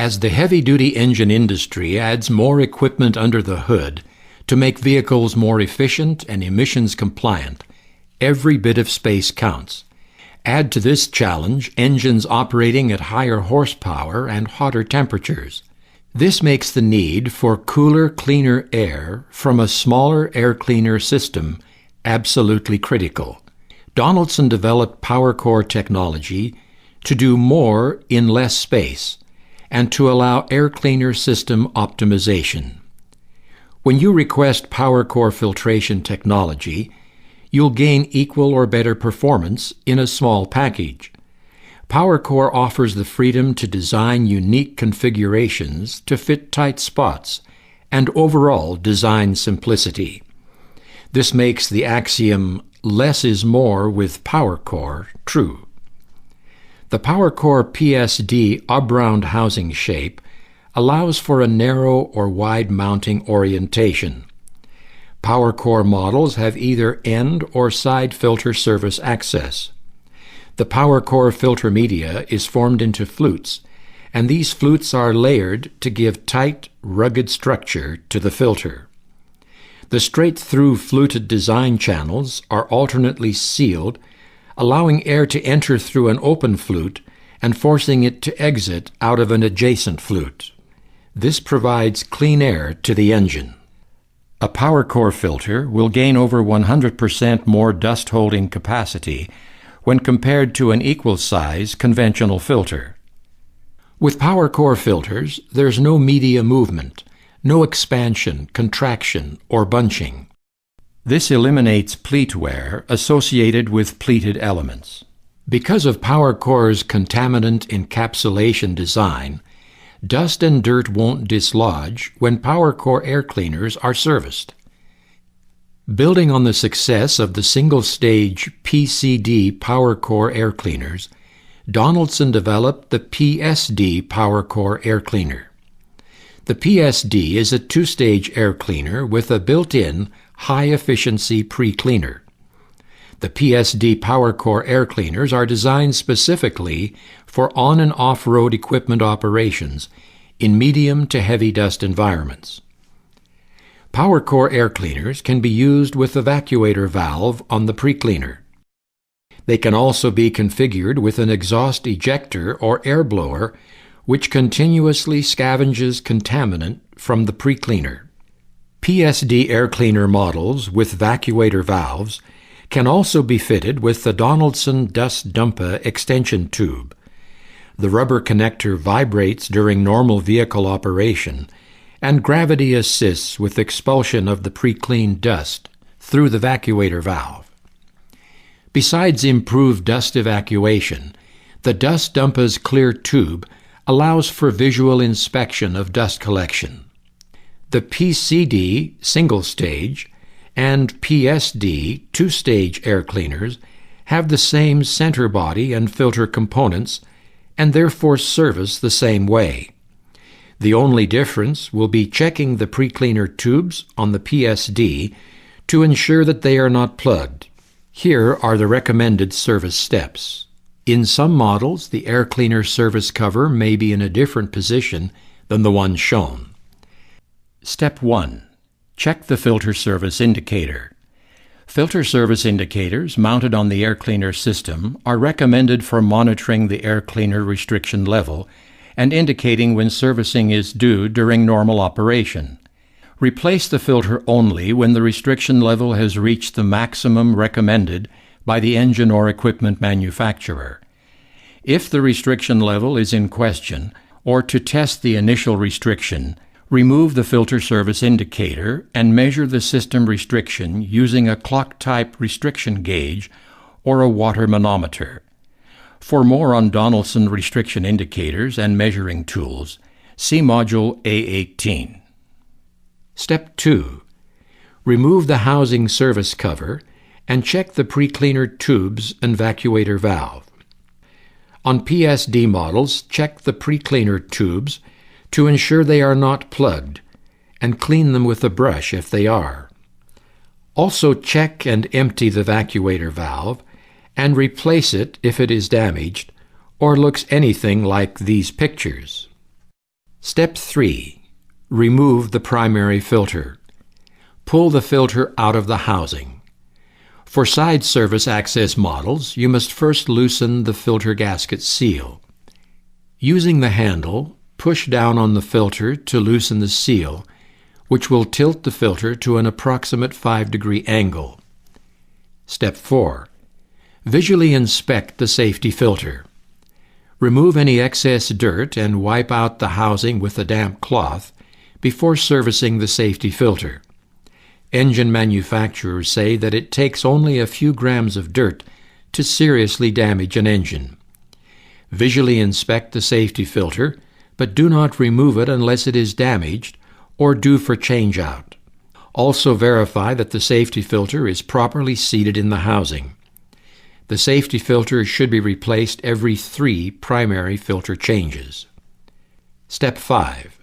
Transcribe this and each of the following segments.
As the heavy-duty engine industry adds more equipment under the hood to make vehicles more efficient and emissions compliant, every bit of space counts. Add to this challenge engines operating at higher horsepower and hotter temperatures. This makes the need for cooler, cleaner air from a smaller air cleaner system absolutely critical. Donaldson developed PowerCore technology to do more in less space and to allow air cleaner system optimization. When you request PowerCore filtration technology, you'll gain equal or better performance in a small package. PowerCore offers the freedom to design unique configurations to fit tight spots and overall design simplicity. This makes the axiom, "less is more" with PowerCore true. The PowerCore PSD obround housing shape allows for a narrow or wide mounting orientation. PowerCore models have either end or side filter service access. The PowerCore filter media is formed into flutes, and these flutes are layered to give tight, rugged structure to the filter. The straight-through fluted design channels are alternately sealed, allowing air to enter through an open flute and forcing it to exit out of an adjacent flute. This provides clean air to the engine. A PowerCore filter will gain over 100% more dust-holding capacity when compared to an equal-size conventional filter. With PowerCore filters, there's no media movement, no expansion, contraction, or bunching. This eliminates pleat wear associated with pleated elements. Because of PowerCore's contaminant encapsulation design, dust and dirt won't dislodge when PowerCore air cleaners are serviced. Building on the success of the single-stage PCD PowerCore air cleaners, Donaldson developed the PSD PowerCore air cleaner. The PSD is a two-stage air cleaner with a built-in high-efficiency pre-cleaner. The PSD PowerCore air cleaners are designed specifically for on- and off-road equipment operations in medium to heavy dust environments. PowerCore air cleaners can be used with evacuator valve on the pre-cleaner. They can also be configured with an exhaust ejector or air blower which continuously scavenges contaminant from the pre-cleaner. PSD air cleaner models with evacuator valves can also be fitted with the Donaldson Dust Dumper extension tube. The rubber connector vibrates during normal vehicle operation, and gravity assists with expulsion of the pre-cleaned dust through the evacuator valve. Besides improved dust evacuation, the Dust Dumper's clear tube allows for visual inspection of dust collection. The PCD single-stage and PSD two-stage air cleaners have the same center body and filter components and therefore service the same way. The only difference will be checking the pre-cleaner tubes on the PSD to ensure that they are not plugged. Here are the recommended service steps. In some models, the air cleaner service cover may be in a different position than the one shown. Step 1. Check the filter service indicator. Filter service indicators mounted on the air cleaner system are recommended for monitoring the air cleaner restriction level and indicating when servicing is due during normal operation. Replace the filter only when the restriction level has reached the maximum recommended by the engine or equipment manufacturer. If the restriction level is in question, or to test the initial restriction, remove the filter service indicator and measure the system restriction using a clock-type restriction gauge or a water manometer. For more on Donaldson restriction indicators and measuring tools, see Module A18. Step 2. Remove the housing service cover and check the pre-cleaner tubes and evacuator valve. On PSD models, check the pre-cleaner tubes to ensure they are not plugged, and clean them with a brush if they are. Also check and empty the evacuator valve and replace it if it is damaged or looks anything like these pictures. Step 3. Remove the primary filter. Pull the filter out of the housing. For side service access models, you must first loosen the filter gasket seal. Using the handle, push down on the filter to loosen the seal, which will tilt the filter to an approximate 5-degree angle. Step 4. Visually inspect the safety filter. Remove any excess dirt and wipe out the housing with a damp cloth before servicing the safety filter. Engine manufacturers say that it takes only a few grams of dirt to seriously damage an engine. Visually inspect the safety filter, but do not remove it unless it is damaged or due for change-out. Also verify that the safety filter is properly seated in the housing. The safety filter should be replaced every 3 primary filter changes. Step 5.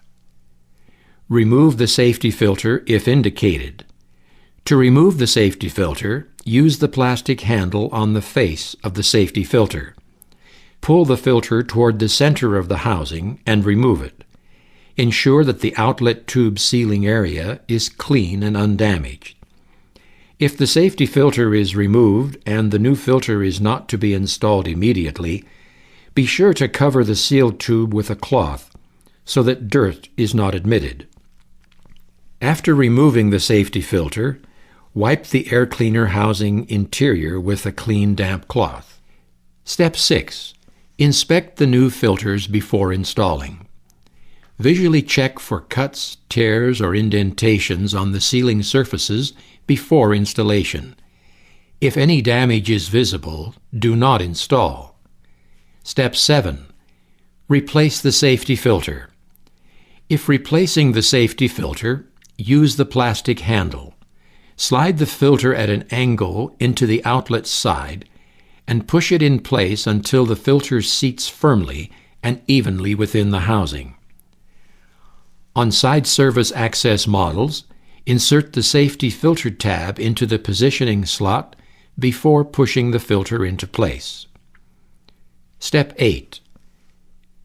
Remove the safety filter if indicated. To remove the safety filter, use the plastic handle on the face of the safety filter. Pull the filter toward the center of the housing and remove it. Ensure that the outlet tube sealing area is clean and undamaged. If the safety filter is removed and the new filter is not to be installed immediately, be sure to cover the sealed tube with a cloth so that dirt is not admitted. After removing the safety filter, wipe the air cleaner housing interior with a clean damp cloth. Step 6. Inspect the new filters before installing. Visually check for cuts, tears, or indentations on the sealing surfaces before installation. If any damage is visible, do not install. Step 7. Replace the safety filter. If replacing the safety filter, use the plastic handle. Slide the filter at an angle into the outlet side and push it in place until the filter seats firmly and evenly within the housing. On side service access models, insert the safety filter tab into the positioning slot before pushing the filter into place. Step 8.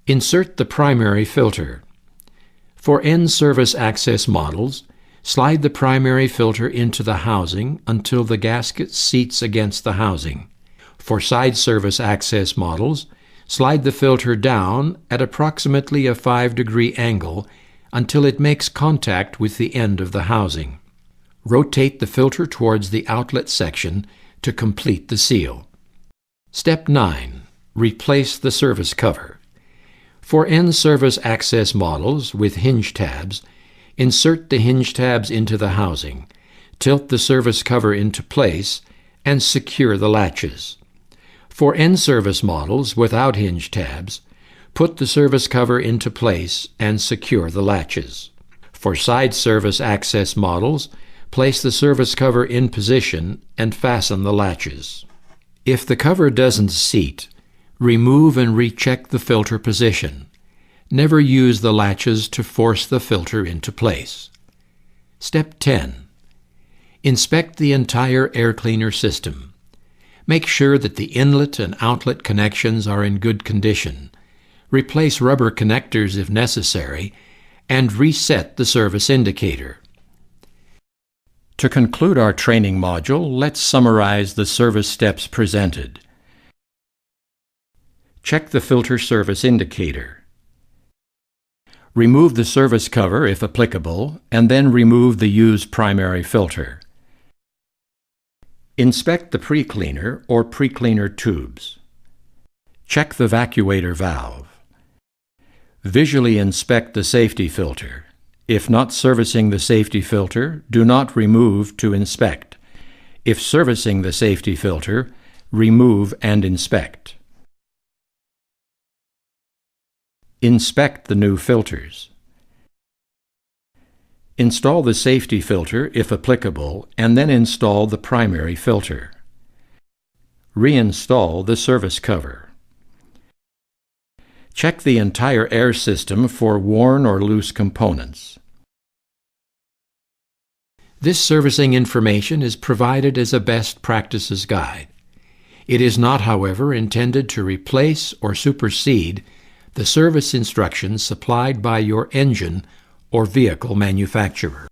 Insert the primary filter. For end service access models, slide the primary filter into the housing until the gasket seats against the housing. For side service access models, slide the filter down at approximately a 5-degree angle until it makes contact with the end of the housing. Rotate the filter towards the outlet section to complete the seal. Step 9. Replace the service cover. For end service access models with hinge tabs, insert the hinge tabs into the housing, tilt the service cover into place, and secure the latches. For end service models without hinge tabs, put the service cover into place and secure the latches. For side service access models, place the service cover in position and fasten the latches. If the cover doesn't seat, remove and recheck the filter position. Never use the latches to force the filter into place. Step 10. Inspect the entire air cleaner system. Make sure that the inlet and outlet connections are in good condition. Replace rubber connectors if necessary, and reset the service indicator. To conclude our training module, let's summarize the service steps presented. Check the filter service indicator. Remove the service cover if applicable, and then remove the used primary filter. Inspect the pre-cleaner or pre-cleaner tubes. Check the vacuator valve. Visually inspect the safety filter. If not servicing the safety filter, do not remove to inspect. If servicing the safety filter, remove and inspect. Inspect the new filters. Install the safety filter if applicable, and then install the primary filter. Reinstall the service cover. Check the entire air system for worn or loose components. This servicing information is provided as a best practices guide. It is not, however, intended to replace or supersede the service instructions supplied by your engine or vehicle manufacturer.